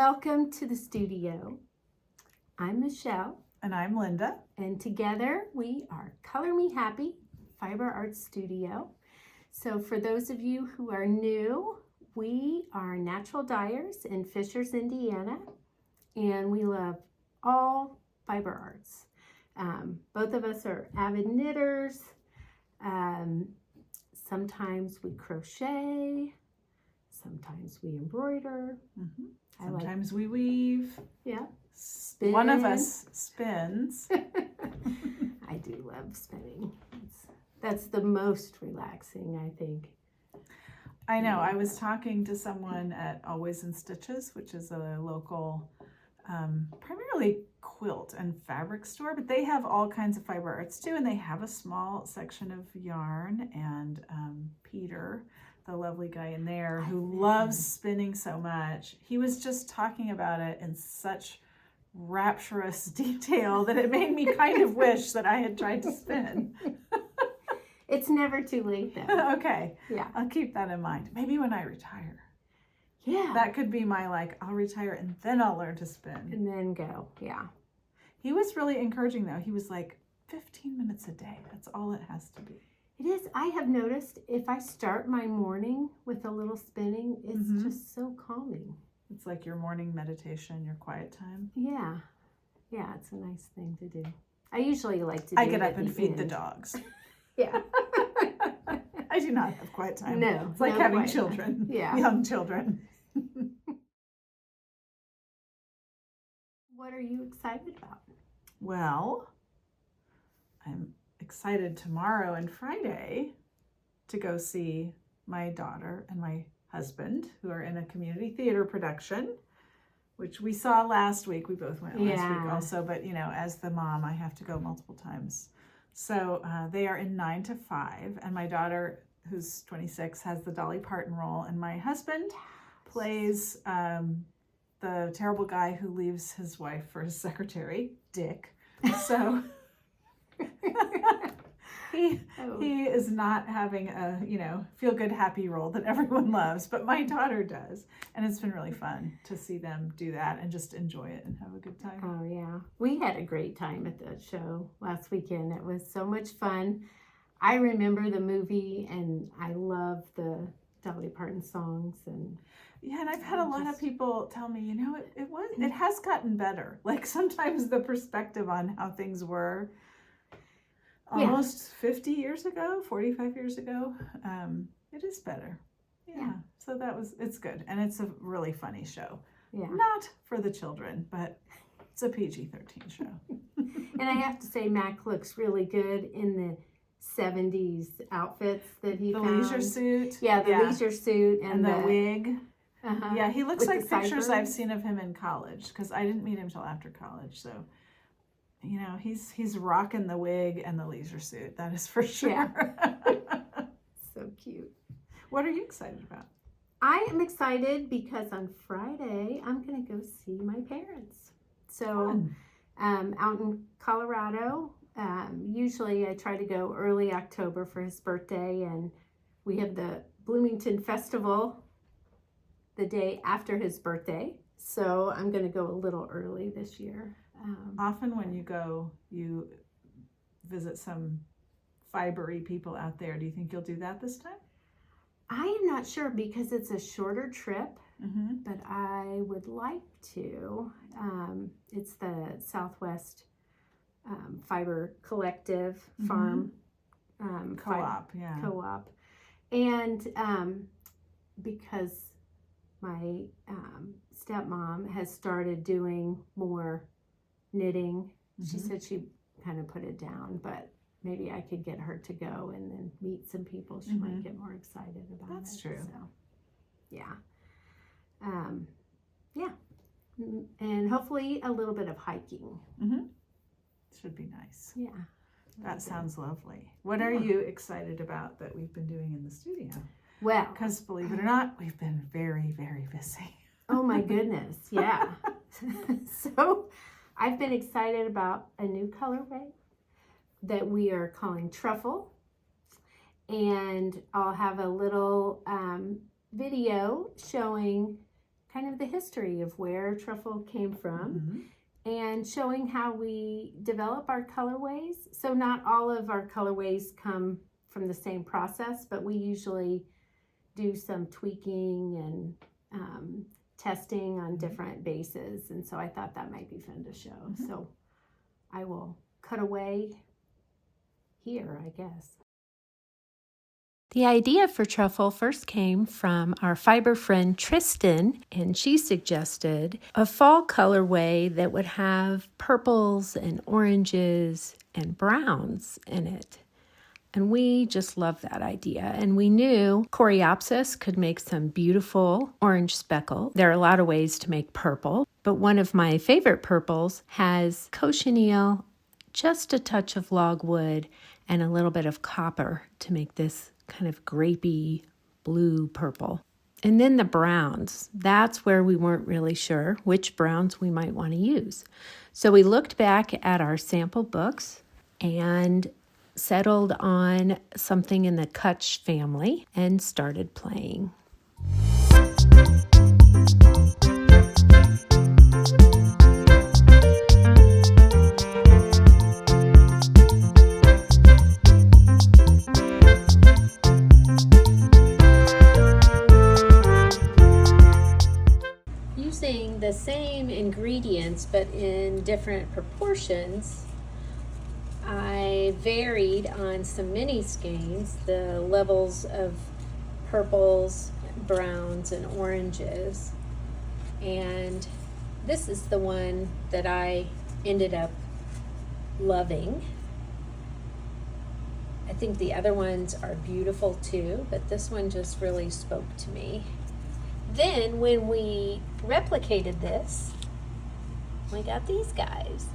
Welcome to the studio. I'm Michelle. And I'm Linda. And together we are Color Me Happy Fiber Art Studio. So for those of you who are new, we are natural dyers in Fishers, Indiana, and we love all fiber arts. Both of us are avid knitters. Sometimes we crochet. Sometimes we embroider. Mm-hmm. Sometimes we weave. Yeah. Spin. One of us spins. I do love spinning. That's the most relaxing, I think. I know. I was talking to someone at Always in Stitches, which is a local, primarily quilt and fabric store, but they have all kinds of fiber arts too, and they have a small section of yarn, and Peter, the lovely guy in there who loves spinning so much, he was just talking about it in such rapturous detail that it made me kind of wish that I had tried to spin. It's never too late though. Okay. Yeah. I'll keep that in mind. Maybe when I retire. Yeah. That could be my I'll retire and then I'll learn to spin. And then go. Yeah. He was really encouraging though. He was like 15 minutes a day. That's all it has to be. It is. I have noticed if I start my morning with a little spinning, it's just so calming. It's like your morning meditation, your quiet time. Yeah. Yeah, it's a nice thing to do. I usually like to do I get up and feed the dogs. Yeah. I do not have quiet time. No. It's like having children. Yeah. Young children. What are you excited about? Well, I'm excited tomorrow and Friday to go see my daughter and my husband, who are in a community theater production, which we saw last week. We both went last week also, but you know, as the mom, I have to go multiple times. So they are in 9 to 5, and my daughter, who's 26, has the Dolly Parton role, and my husband plays the terrible guy who leaves his wife for his secretary, Dick. So he is not having a, feel good, happy role that everyone loves, but my daughter does. And it's been really fun to see them do that and just enjoy it and have a good time. Oh, yeah. We had a great time at the show last weekend. It was so much fun. I remember the movie, and I love the Dolly Parton songs. And yeah, and I've had a lot of people tell me, it has gotten better. Like sometimes the perspective on how things were almost 50 years ago, 45 years ago, it is better. Yeah. So it's good. And it's a really funny show. Yeah. Not for the children, but it's a PG-13 show. And I have to say, Mac looks really good in the 70s outfits that he found. The leisure suit. Yeah, the leisure suit. And the wig. Uh-huh. Yeah, he looks With like pictures I've seen of him in college, because I didn't meet him till after college. So, he's rocking the wig and the leisure suit. That is for sure. Yeah. So cute. What are you excited about? I am excited because on Friday, I'm going to go see my parents. So, out in Colorado, usually I try to go early October for his birthday, and we have the Bloomington Festival the day after his birthday. So I'm going to go a little early this year. Often when you go, you visit some fibery people out there. Do you think you'll do that this time? I am not sure because it's a shorter trip, but I would like to. It's the Southwest Fiber Collective Farm Co-op, Co-op. And because my stepmom has started doing more knitting. She said she kind of put it down, but maybe I could get her to go and then meet some people. She might get more excited about it. That's true. So, yeah. Yeah. And hopefully a little bit of hiking. Should be nice. Yeah. That sounds lovely. What are you excited about that we've been doing in the studio? Well, because believe it or not, we've been very, very busy. Oh my goodness. Yeah. So I've been excited about a new colorway that we are calling Truffle. And I'll have a little video showing kind of the history of where truffle came from and showing how we develop our colorways. So not all of our colorways come from the same process, but we usually do some tweaking and testing on different bases. And so I thought that might be fun to show. So I will cut away here, I guess. The idea for truffle first came from our fiber friend Tristan, and she suggested a fall colorway that would have purples and oranges and browns in it. And we just loved that idea. And we knew Coreopsis could make some beautiful orange speckle. There are a lot of ways to make purple, but one of my favorite purples has cochineal, just a touch of logwood, and a little bit of copper to make this kind of grapey blue purple. And then the browns, that's where we weren't really sure which browns we might want to use. So we looked back at our sample books and settled on something in the Kutch family and started playing. Using the same ingredients but in different proportions, I varied on some mini skeins the levels of purples, browns, and oranges. And this is the one that I ended up loving. I think the other ones are beautiful too, but this one just really spoke to me. Then when we replicated this, we got these guys.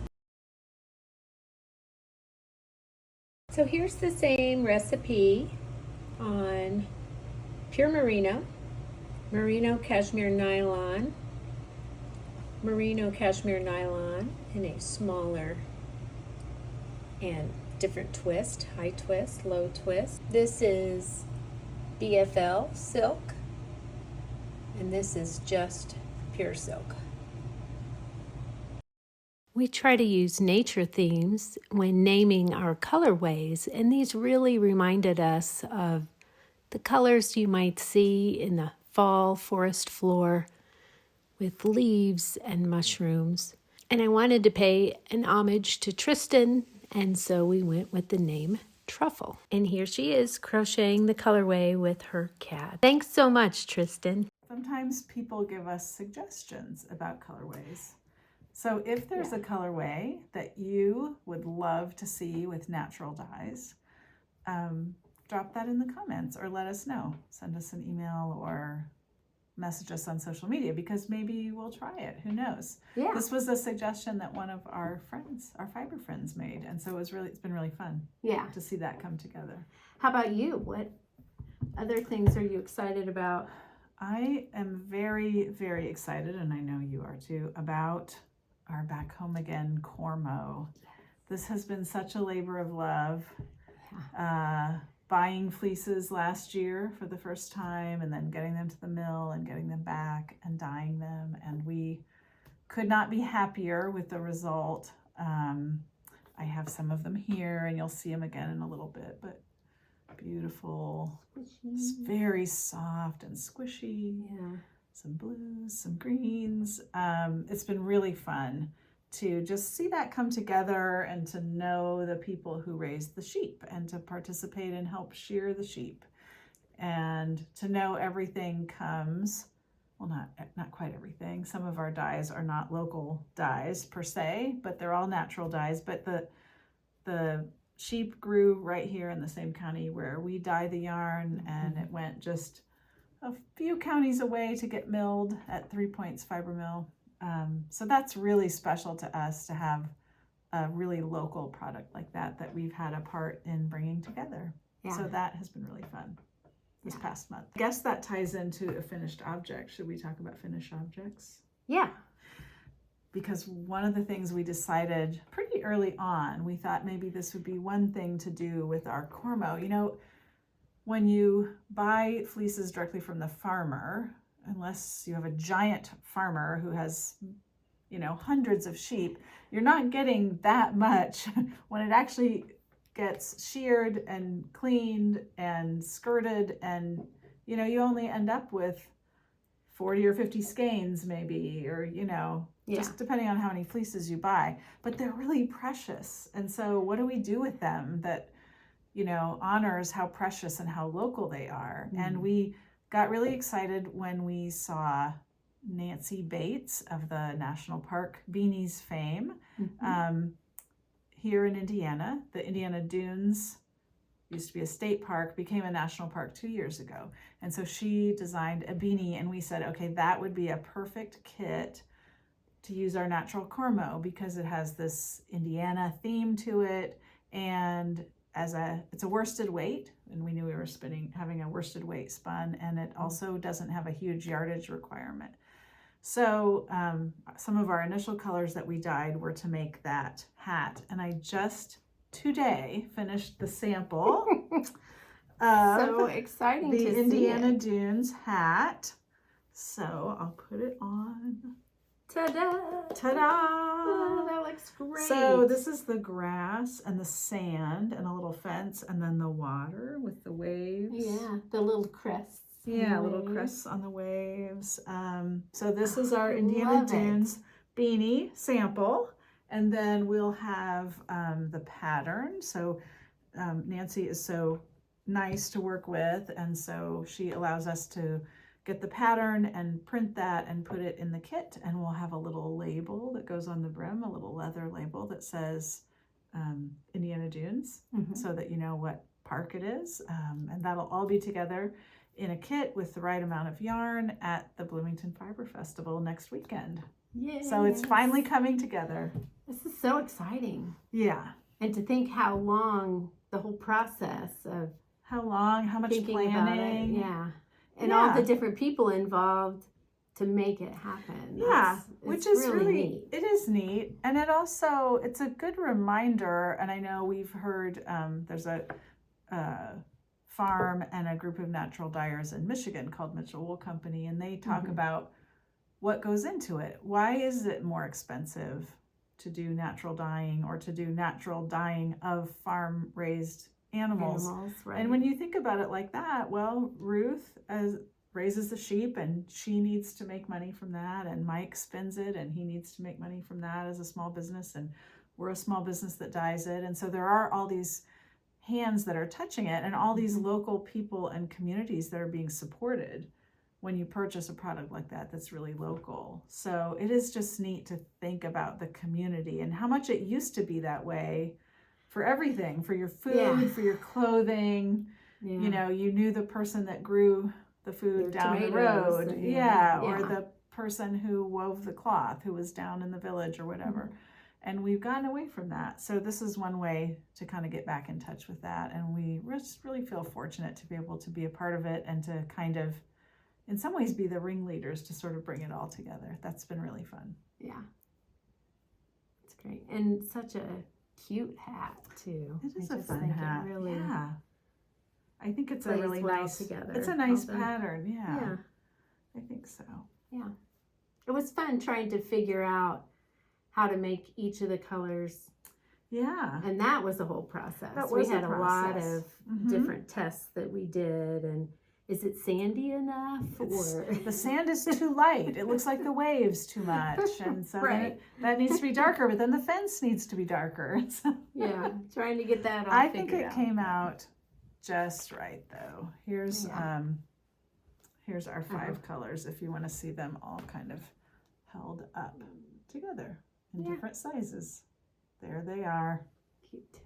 So here's the same recipe on pure merino, merino cashmere nylon, in a smaller and different twist, high twist, low twist. This is BFL silk, and this is just pure silk. We try to use nature themes when naming our colorways, and these really reminded us of the colors you might see in the fall forest floor with leaves and mushrooms. And I wanted to pay an homage to Tristan, and so we went with the name Truffle. And here she is crocheting the colorway with her cat. Thanks so much, Tristan. Sometimes people give us suggestions about colorways. So if there's a colorway that you would love to see with natural dyes, drop that in the comments or let us know. Send us an email or message us on social media, because maybe we'll try it. Who knows? Yeah. This was a suggestion that one of our friends, our fiber friends, made, and so it's been really fun. Yeah. To see that come together. How about you? What other things are you excited about? I am very, very excited, and I know you are too, about our Back Home Again Cormo. This has been such a labor of love. Buying fleeces last year for the first time, and then getting them to the mill and getting them back and dyeing them, and we could not be happier with the result. I have some of them here, and you'll see them again in a little bit, but beautiful, it's very soft and squishy. Yeah. Some blues, some greens. It's been really fun to just see that come together and to know the people who raised the sheep and to participate and help shear the sheep, and to know everything comes, well, not quite everything. Some of our dyes are not local dyes per se, but they're all natural dyes. But the sheep grew right here in the same county where we dye the yarn, and it went just a few counties away to get milled at 3 Points Fiber Mill. So that's really special to us to have a really local product like that we've had a part in bringing together. Yeah. So that has been really fun this past month. I guess that ties into a finished object. Should we talk about finished objects? Yeah. Because one of the things we decided pretty early on, we thought maybe this would be one thing to do with our Cormo. You know, when you buy fleeces directly from the farmer, unless you have a giant farmer who has, you know, hundreds of sheep, you're not getting that much when it actually gets sheared and cleaned and skirted, and you know, you only end up with 40 or 50 skeins maybe, or you know, just depending on how many fleeces you buy, but they're really precious. And so what do we do with them that, you know, honors how precious and how local they are? And we got really excited when we saw Nancy Bates of the National Park Beanies fame here in Indiana. The Indiana Dunes used to be a state park, became a national park 2 years ago. And so she designed a beanie, and we said, okay, that would be a perfect kit to use our natural Cormo because it has this Indiana theme to it, and it's a worsted weight, and we knew we were having a worsted weight spun, and it also doesn't have a huge yardage requirement. So some of our initial colors that we dyed were to make that hat, and I just today finished the sample of so exciting the to Indiana see it. Dunes hat. So I'll put it on. Ta-da! Ta-da! Oh, that looks great. So this is the grass and the sand and a little fence, and then the water with the waves. Yeah, the little crests. Yeah, little crests on the waves. So this is our Indiana Dunes beanie sample. And then we'll have the pattern. So Nancy is so nice to work with, and so she allows us to get the pattern and print that and put it in the kit, and we'll have a little label that goes on the brim, a little leather label that says Indiana Dunes, so that you know what park it is, and that'll all be together in a kit with the right amount of yarn at the Bloomington Fiber Festival next weekend. Yes. So it's finally coming together. This is so exciting. Yeah. And to think how long the whole process of how much planning. About it, yeah. And all the different people involved to make it happen. Yeah, which is really neat. It is neat. And it's a good reminder, and I know we've heard there's a farm and a group of natural dyers in Michigan called Mitchell Wool Company, and they talk about what goes into it. Why is it more expensive to do natural dyeing or to do natural dyeing of farm-raised animals? Right. And when you think about it like that, well, Ruth raises the sheep, and she needs to make money from that, and Mike spins it, and he needs to make money from that as a small business, and we're a small business that dyes it. And so there are all these hands that are touching it, and all these local people and communities that are being supported when you purchase a product like that that's really local. So it is just neat to think about the community and how much it used to be that way for everything, for your food, for your clothing. You know, you knew the person that grew the food down the road, or the person who wove the cloth who was down in the village or whatever. And we've gotten away from that. So this is one way to kind of get back in touch with that. And we just really feel fortunate to be able to be a part of it and to kind of, in some ways, be the ringleaders to sort of bring it all together. That's been really fun. Yeah. It's great. And such a cute hat, too. It is a fun hat. Really, yeah. I think it's a really nice, together. It's a nice pattern. Yeah. I think so. Yeah. It was fun trying to figure out how to make each of the colors. Yeah. And that was the whole process. We had a lot of different tests that we did. And is it sandy enough? The sand is too light. It looks like the waves too much. And so that needs to be darker, but then the fence needs to be darker. Yeah. Trying to get that all I think it came out just right, though. Here's our 5 colors if you want to see them all kind of held up together in different sizes. There they are. Cute.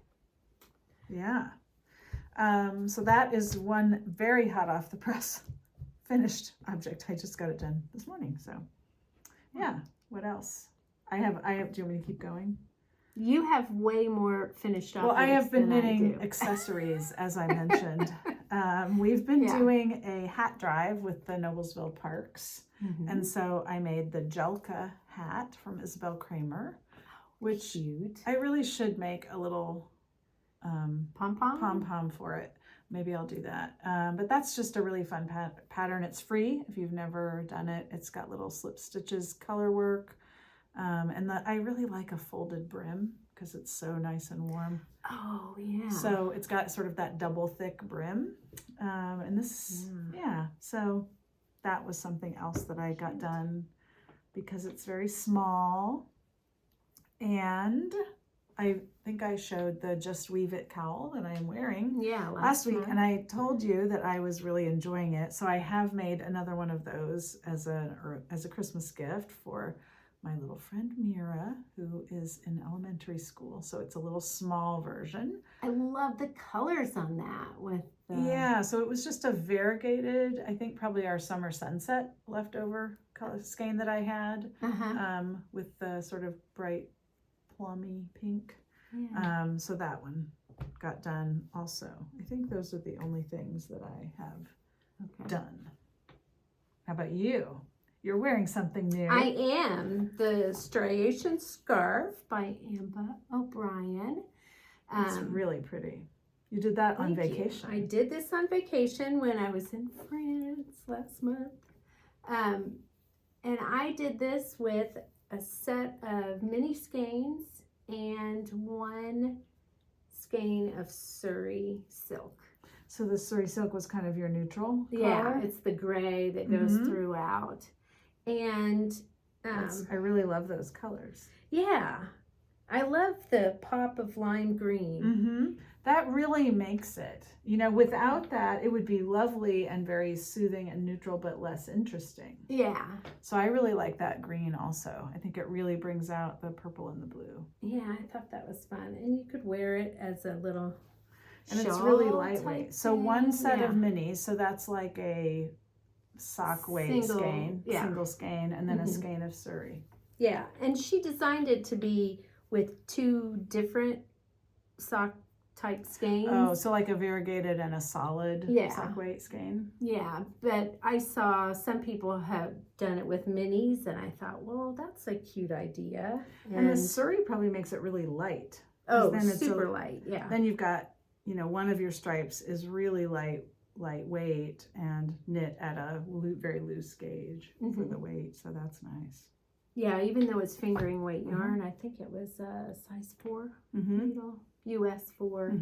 Yeah. So that is one very hot off the press finished object. I just got it done this morning. So yeah. What else? I have, do you want me to keep going? You have way more finished objects. Well, I have been knitting accessories, as I mentioned. We've been doing a hat drive with the Noblesville Parks. And so I made the Jelka hat from Isabel Kramer, which I really should make a little pom-pom for it. maybe I'll do that. But that's just a really fun pattern. It's free if you've never done it. It's got little slip stitches, color work. And I really like a folded brim because it's so nice and warm. Oh, yeah. So it's got sort of that double thick brim. And this, yeah. So that was something else that I got done because it's very small. And I think I showed the Just Weave It cowl that I'm wearing last week. And I told you that I was really enjoying it. So I have made another one of those as a Christmas gift for my little friend Mira, who is in elementary school. So it's a little small version. I love the colors on that with the... Yeah, so it was just a variegated, I think probably our summer sunset leftover color skein that I had, with the sort of bright plummy pink. Yeah. So that one got done also. I think those are the only things that I have done. How about you? You're wearing something new. I am. The Striation Scarf by Amba O'Brien. It's really pretty. You did that on vacation. I did this on vacation when I was in France last month. And I did this with a set of mini skeins and one skein of Surrey silk. So the Surrey silk was kind of your neutral color? Yeah, it's the gray that goes throughout. And I really love those colors. Yeah, I love the pop of lime green. That really makes it. You know, without that, it would be lovely and very soothing and neutral, but less interesting. Yeah. So I really like that green also. I think it really brings out the purple and the blue. Yeah, I thought that was fun. And you could wear it as a little and it's really lightweight. So one set of minis, so that's like a sock weight skein, single skein, and then a skein of Surrey. Yeah, and she designed it to be with two different sock type skeins. Oh, so like a variegated and a solid sock weight skein. Yeah, but I saw some people have done it with minis, and I thought, well, that's a cute idea. And the Surrey probably makes it really light. Oh, then it's super light, yeah. Then you've got, you know, one of your stripes is really lightweight and knit at a very loose gauge for the weight, so that's nice. Yeah, even though it's fingering weight yarn, I think it was a size 4 needle, US 4.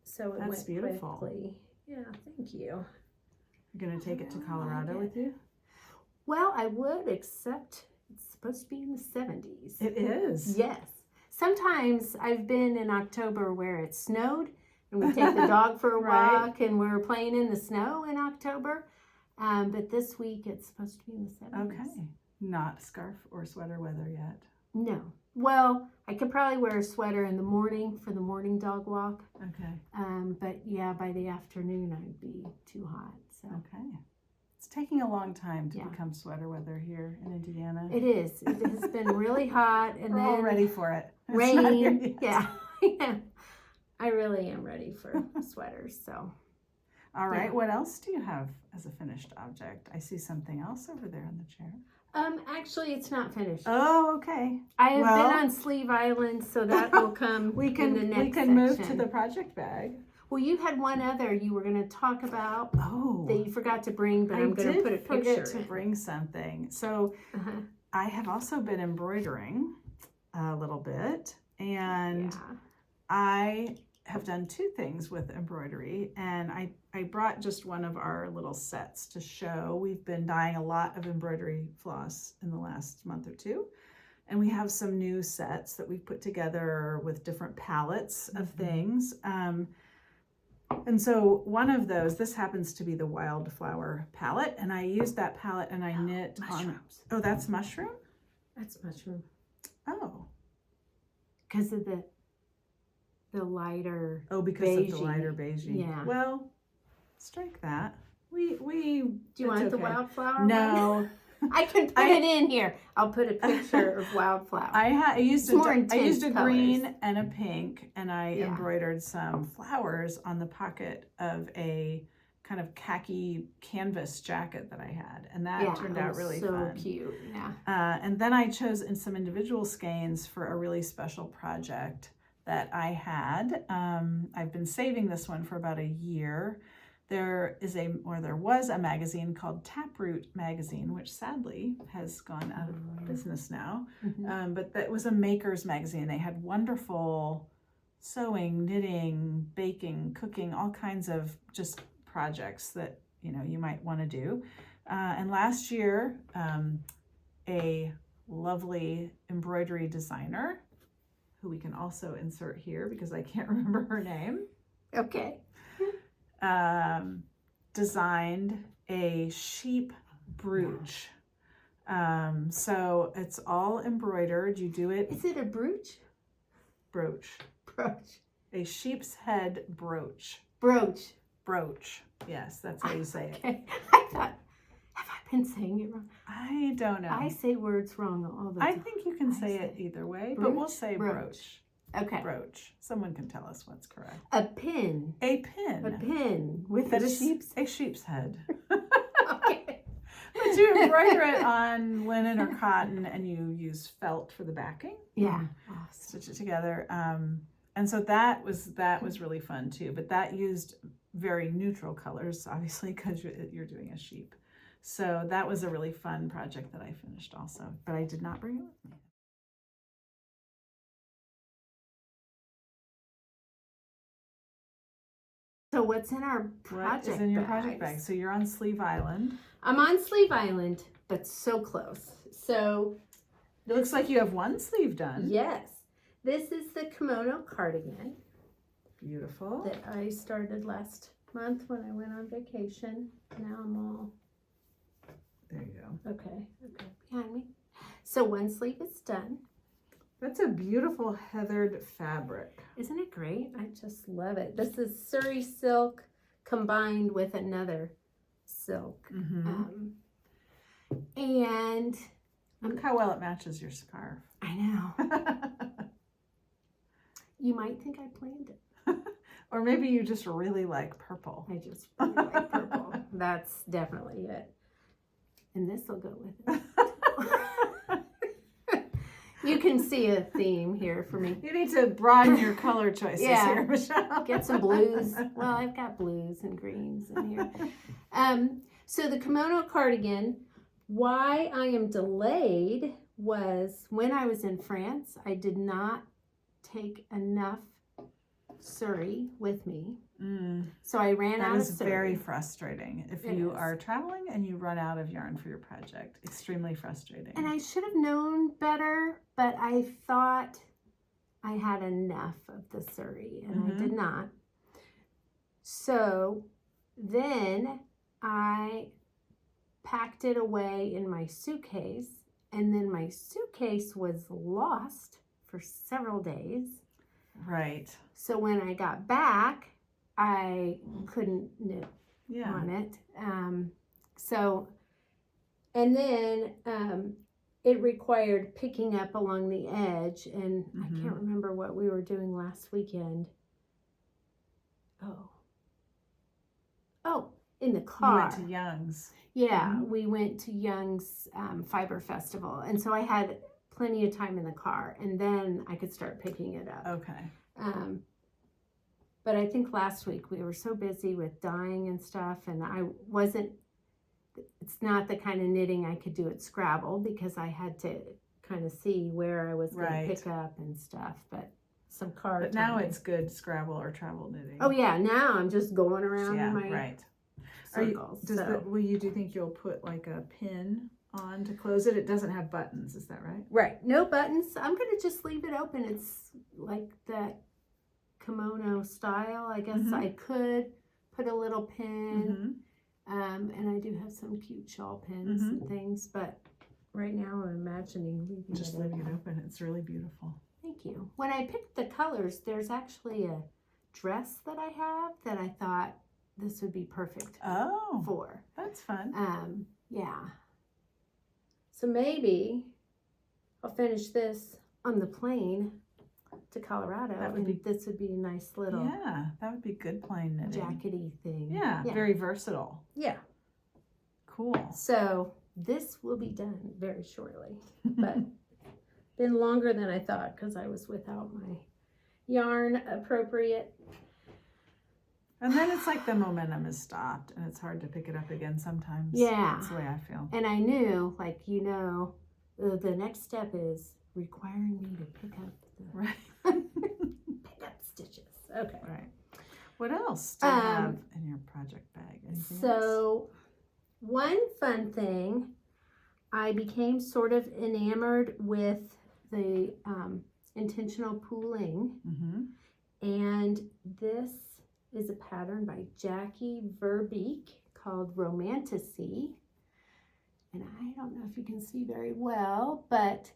So it went beautiful. Quickly. Yeah, thank you. You're going to take it to Colorado with you? Well, I would, except it's supposed to be in the 70s. It is? Yes. Sometimes I've been in October where it snowed, and we take the dog for a walk, and we're playing in the snow in October. But this week it's supposed to be in the 70s. Okay. Not scarf or sweater weather yet. No. Well, I could probably wear a sweater in the morning for the morning dog walk. Okay. But yeah, by the afternoon I'd be too hot. So. Okay. It's taking a long time to become sweater weather here in Indiana. It is. It has been really hot, and we're all ready for it. Rain. Yeah. I really am ready for sweaters. So. All right. What else do you have as a finished object? I see something else over there on the chair. Actually, it's not finished. Oh, okay. I have been on Sleeve Island, so that will come in the next section. We can move to the project bag. Well, you had one other you were going to talk about that you forgot to bring, but I'm going to put a picture in. I did forget to bring something. So I have also been embroidering a little bit, and I have done two things with embroidery, and I brought just one of our little sets to show. We've been dyeing a lot of embroidery floss in the last month or two, and we have some new sets that we've put together with different palettes of things. And so one of those, this happens to be the Wildflower palette, and I used that palette and I knit mushrooms. Oh, that's mushroom? That's mushroom. Oh. Because of the lighter because beiging. of the lighter beiging. Yeah. Well, strike that. Do you want the Wildflower? No. I can put it in here. I'll put a picture of Wildflower. I used a colors. Green and a pink, and I embroidered some flowers on the pocket of a kind of khaki canvas jacket that I had, and that turned out really fun. So cute. Yeah. And then I chose in some individual skeins for a really special project that I had. I've been saving this one for about a year. There was a magazine called Taproot Magazine, which sadly has gone out of business now. But that was a maker's magazine. They had wonderful sewing, knitting, baking, cooking, all kinds of just projects that you might want to do. And last year, a lovely embroidery designer, who we can also insert here because I can't remember her name. Okay. Designed a sheep brooch. So it's all embroidered. You do it. Is it a brooch? Brooch. Brooch. A sheep's head brooch. Brooch. Brooch. Yes, that's how you say it. Okay. I thought, have I been saying it wrong? I don't know. I say words wrong all the I time. think you can say it either way, brooch? but we'll say brooch. Okay. Brooch. Someone can tell us what's correct. A pin. A pin. A pin with That a is sheep's. a sheep's head. Okay. But you embroider it on linen or cotton, and you use felt for the backing. Yeah. Stitch it together. And so that was really fun too. But that used very neutral colors, obviously, because you're doing a sheep. So that was a really fun project that I finished also. But I did not bring it with me. So what's in our What project is in your bags? project bag? So you're on Sleeve Island. I'm on Sleeve Island, but so close. So It looks like you have one sleeve done. yes, this is the kimono cardigan Beautiful. that I started last month when I went on vacation. Now I'm all There you go. okay behind me. So one sleeve is done. That's a beautiful heathered fabric. Isn't it great? I just love it. This is Surrey silk combined with another silk. Mm-hmm. And Look how well it matches your scarf. I know. You might think I planned it. Or maybe you just really like purple. I just really like purple. That's definitely it. And this will go with it. You can see a theme here for me. You need to broaden your color choices Yeah. here, Michelle. Get some blues. Well, I've got blues and greens in here. So the kimono cardigan, why I am delayed was when I was in France, I did not take enough Surrey with me. So I ran out of That is Surrey. very frustrating. If It you is. are traveling and you run out of yarn for your project, extremely frustrating. And I should have known better, but I thought I had enough of the Surrey, and I did not. So then I packed it away in my suitcase, and then my suitcase was lost for several days. Right. So when I got back, I couldn't knit on it. And then it required picking up along the edge, and I can't remember what we were doing last weekend. Oh, in the car. You went to Young's. Yeah, we went to Young's Fiber Festival, and so I had plenty of time in the car, and then I could start picking it up. Okay. But I think last week we were so busy with dyeing and stuff, and it's not the kind of knitting I could do at Scrabble because I had to kind of see where I was going to pick up and stuff, but some car But now it's good Scrabble or travel knitting. Oh yeah, now I'm just going around in my circles. Do you think you'll put like a pin on to close it? It doesn't have buttons, is that right? Right, no buttons. I'm going to just leave it open. It's like that kimono style. I guess I could put a little pin, and I do have some cute shawl pins and things, but right now I'm imagining leaving it open. It's really beautiful. Thank you. When I picked the colors, there's actually a dress that I have that I thought this would be perfect for. That's fun. Yeah. So maybe I'll finish this on the plane to Colorado, this would be a nice little that would be good plane knitting. jackety thing. Yeah, very versatile. Yeah. Cool. So this will be done very shortly, but been longer than I thought because I was without my yarn appropriate. And then it's like the momentum is stopped and it's hard to pick it up again sometimes. Yeah. That's the way I feel. And I knew, like, the next step is requiring me to pick up pick up stitches. Okay. Right. What else do you have in your project bag? Anything else? One fun thing, I became sort of enamored with the intentional pooling. Mm-hmm. And this is a pattern by Jackie Verbeek called Romanticy. And I don't know if you can see very well, but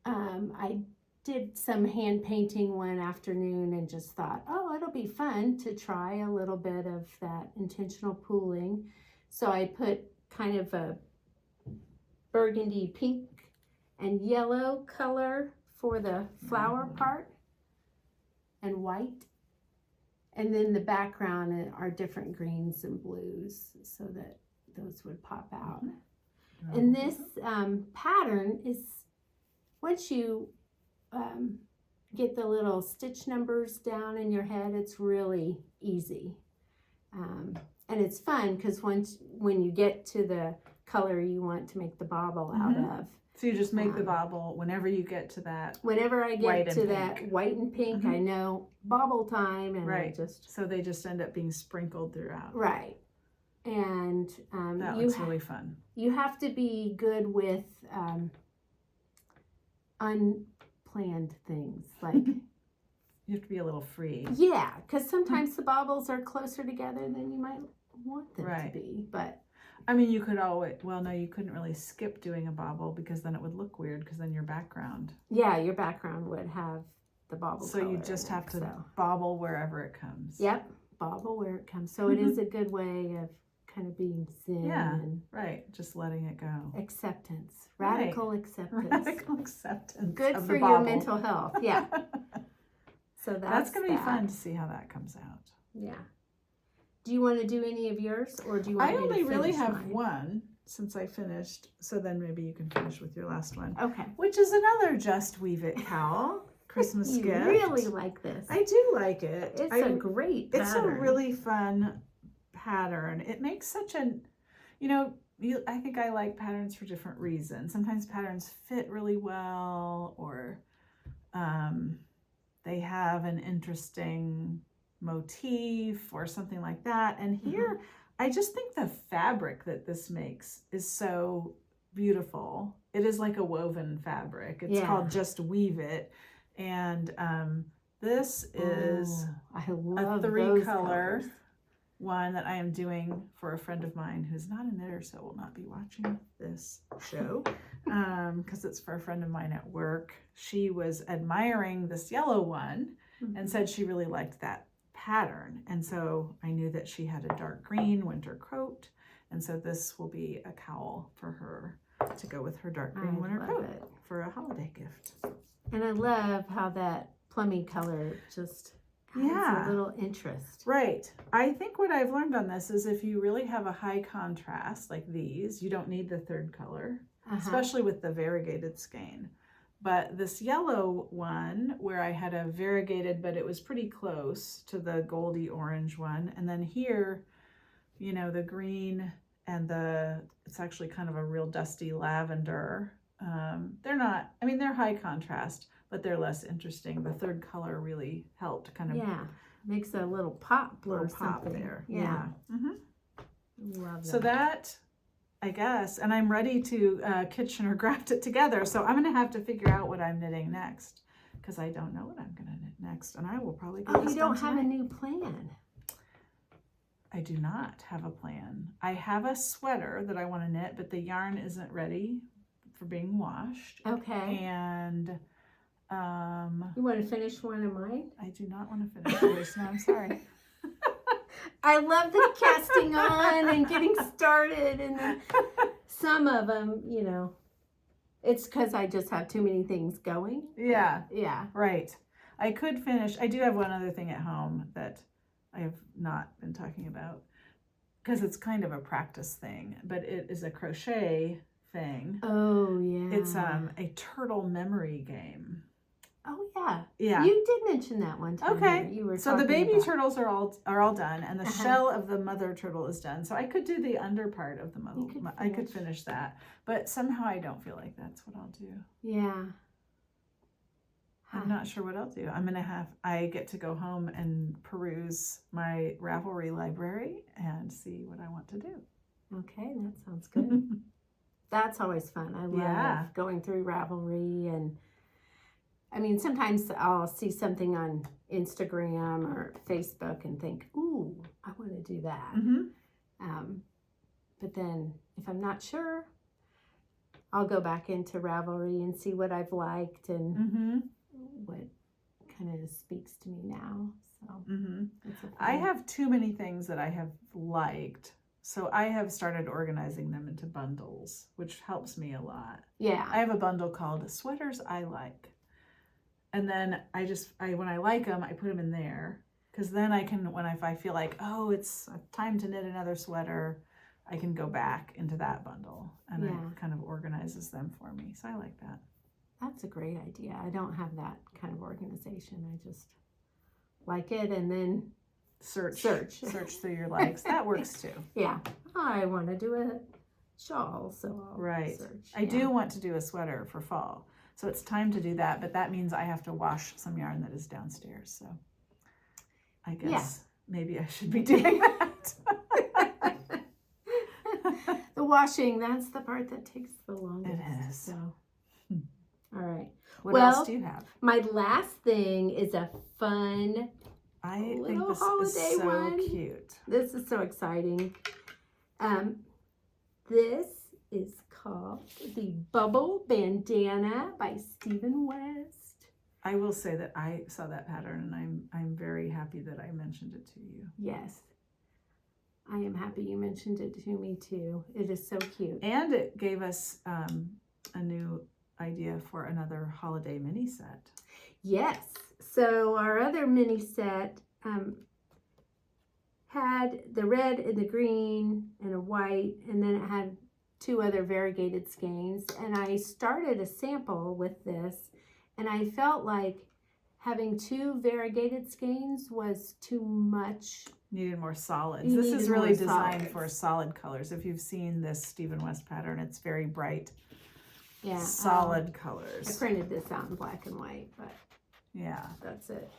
I did some hand painting one afternoon and just thought, oh, it'll be fun to try a little bit of that intentional pooling. So I put kind of a burgundy pink and yellow color for the flower part and white. And then the background are different greens and blues so that those would pop out. Mm-hmm. And this pattern is, once you get the little stitch numbers down in your head, it's really easy. And it's fun because when you get to the color you want to make the bobble out of. So you just make the bobble whenever you get to that. Whenever I get to that white and pink, I know bobble time, and I just. So they just end up being sprinkled throughout. Right, and that looks really fun. You have to be good with unplanned things, like. You have to be a little free. Yeah, because sometimes the bobbles are closer together than you might want them to be, but. I mean, you could always, well, no, you couldn't really skip doing a bobble because then it would look weird because then your background. Yeah, your background would have the bobble So you just have to bobble wherever it comes. Yep, bobble where it comes. So it is a good way of kind of being zen. Yeah, and right. Just letting it go. Acceptance. Radical acceptance. Radical acceptance. Good of for the your bobble. mental health. Yeah. So that's going to be fun to see how that comes out. Yeah. Do you want to do any of yours, or do you want I me to only really finish have mine? one since I finished, so then maybe you can finish with your last one. Okay. Which is another Just Weave It cowl Christmas you gift. really like this. I do like it. It's a great pattern. It's a really fun pattern. It makes such an, I think I like patterns for different reasons. Sometimes patterns fit really well, or they have an interesting motif or something like that. And here, I just think the fabric that this makes is so beautiful. It is like a woven fabric. It's called Just Weave It. And this is I love a those 3-color colors. one that I am doing for a friend of mine who's not a knitter, so will not be watching this show because it's for a friend of mine at work. She was admiring this yellow one and said she really liked that pattern, and so I knew that she had a dark green winter coat, and so this will be a cowl for her to go with her dark green winter coat for a holiday gift. And I love how that plummy color just adds a little interest. Right. I think what I've learned on this is if you really have a high contrast like these, you don't need the third color, especially with the variegated skein. But this yellow one, where I had a variegated, but it was pretty close to the goldy orange one. And then here, the green and it's actually kind of a real dusty lavender. They're high contrast, but they're less interesting. The third color really helped kind of. Yeah, makes a little pop there. Yeah. Love that. So that, I guess, and I'm ready to Kitchener graft it together. So I'm going to have to figure out what I'm knitting next because I don't know what I'm going to knit next, and I will probably get this you don't done have a tonight. new plan. I do not have a plan. I have a sweater that I want to knit, but the yarn isn't ready for being washed. Okay. And you want to finish one of mine? I do not want to finish yours. No, I'm sorry. I love the casting on and getting started, and then some of them, it's because I just have too many things going. Yeah. Yeah. Right. I could finish. I do have one other thing at home that I have not been talking about because it's kind of a practice thing, but it is a crochet thing. Oh, yeah. It's a turtle memory game. Oh yeah. Yeah. You did mention that one time. Okay. You were So the talking baby about. turtles are all done, and the Uh-huh. shell of the mother turtle is done. So I could do the under part of the You could I could finish that, but somehow I don't feel like that's what I'll do. Yeah. I'm not sure what I'll do. I get to go home and peruse my Ravelry library and see what I want to do. Okay, that sounds good. That's always fun. I love Yeah. going through Ravelry, and I mean, sometimes I'll see something on Instagram or Facebook and think, ooh, I want to do that. But then if I'm not sure, I'll go back into Ravelry and see what I've liked and what kind of speaks to me now. So I have too many things that I have liked. So I have started organizing them into bundles, which helps me a lot. Yeah. I have a bundle called Sweaters I Like. And then when I like them, I put them in there. Because then I can, if I feel like, oh, it's time to knit another sweater, I can go back into that bundle. And it kind of organizes them for me. So I like that. That's a great idea. I don't have that kind of organization. I just like it and then search through your likes. That works too. Yeah. I want to do a shawl, so I'll search. I do want to do a sweater for fall. So it's time to do that, but that means I have to wash some yarn that is downstairs. So I guess maybe I should be doing that. The washing, that's the part that takes the longest. It is. So. All right. What else do you have? My last thing is a fun I think little this holiday is so one. cute. This is so exciting. This is called the Bubble Bandana by Stephen West. I will say that I saw that pattern and I'm very happy that I mentioned it to you. Yes. I am happy you mentioned it to me too. It is so cute. And it gave us a new idea for another holiday mini set. Yes. So our other mini set had the red and the green and a white, and then it had 2 other variegated skeins. And I started a sample with this, and I felt like having 2 variegated skeins was too much. Needed more solids. This is really designed for solid colors. If you've seen this Stephen West pattern, it's very bright, solid colors. I printed this out in black and white, but yeah, that's it.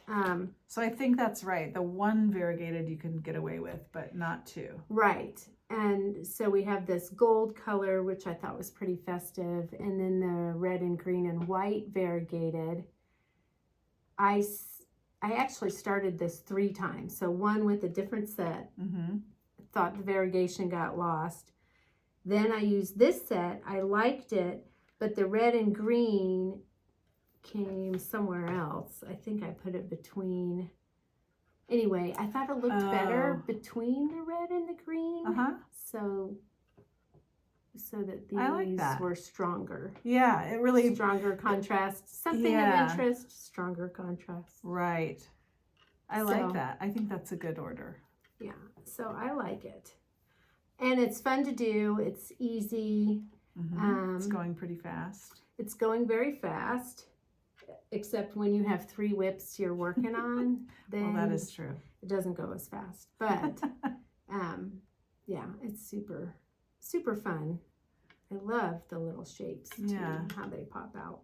So I think that's right. The 1 variegated you can get away with, but not 2. Right. And so we have this gold color, which I thought was pretty festive, and then the red and green and white variegated. I actually started this 3 times. So 1 with a different set. Thought the variegation got lost. Then I used this set. I liked it, but the red and green came somewhere else. I think I put it between. Anyway, I thought it looked better between the red and the green. So that these were stronger. Yeah, it really stronger contrast. Something of interest, stronger contrast. Right. I like that. I think that's a good order. Yeah. So I like it. And it's fun to do. It's easy. It's going pretty fast. It's going very fast. Except when you have 3 whips you're working on, then well, that is true. It doesn't go as fast. But yeah, it's super, super fun. I love the little shapes too, how they pop out.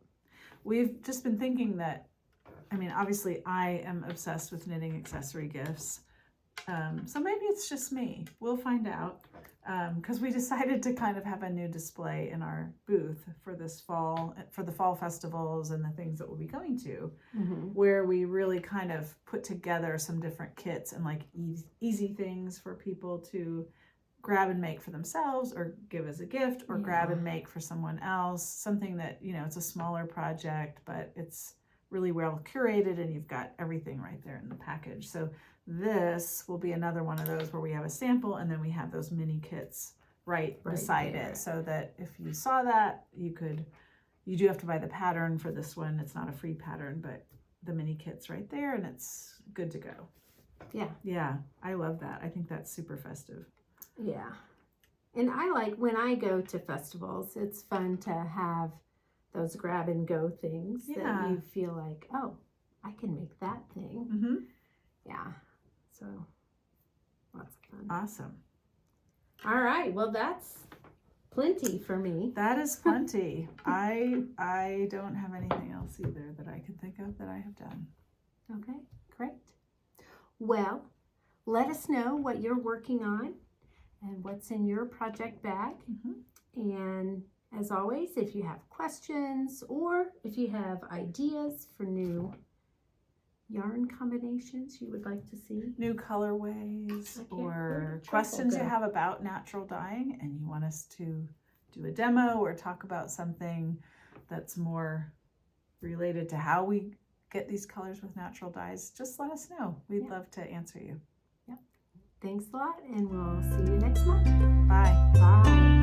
We've just been thinking that, I mean, obviously I am obsessed with knitting accessory gifts. So maybe it's just me. We'll find out. Because we decided to kind of have a new display in our booth for this fall, for the fall festivals and the things that we'll be going to, where we really kind of put together some different kits and like easy things for people to grab and make for themselves or give as a gift or grab and make for someone else. Something that, you know, it's a smaller project, but it's really well curated and you've got everything right there in the package. So this will be another one of those where we have a sample and then we have those mini kits right beside it, so that if you saw that, you do have to buy the pattern for this one. It's not a free pattern, but the mini kit's right there and it's good to go. Yeah, I love that. I think that's super festive. Yeah. And I like when I go to festivals, it's fun to have those grab and go things Yeah. that you feel like, oh, I can make that thing. Mm-hmm. Yeah. So lots of fun. Awesome. All right. Well, that's plenty for me. That is plenty. I don't have anything else either that I can think of that I have done. Okay, great. Well, let us know what you're working on and what's in your project bag. Mm-hmm. And as always, if you have questions or if you have ideas for new yarn combinations you would like to see, New colorways Okay, or good. questions you Go. have about natural dyeing and you want us to do a demo or talk about something that's more related to how we get these colors with natural dyes, just let us know. We'd love to answer you. Thanks a lot, and we'll see you next month. Bye. Bye.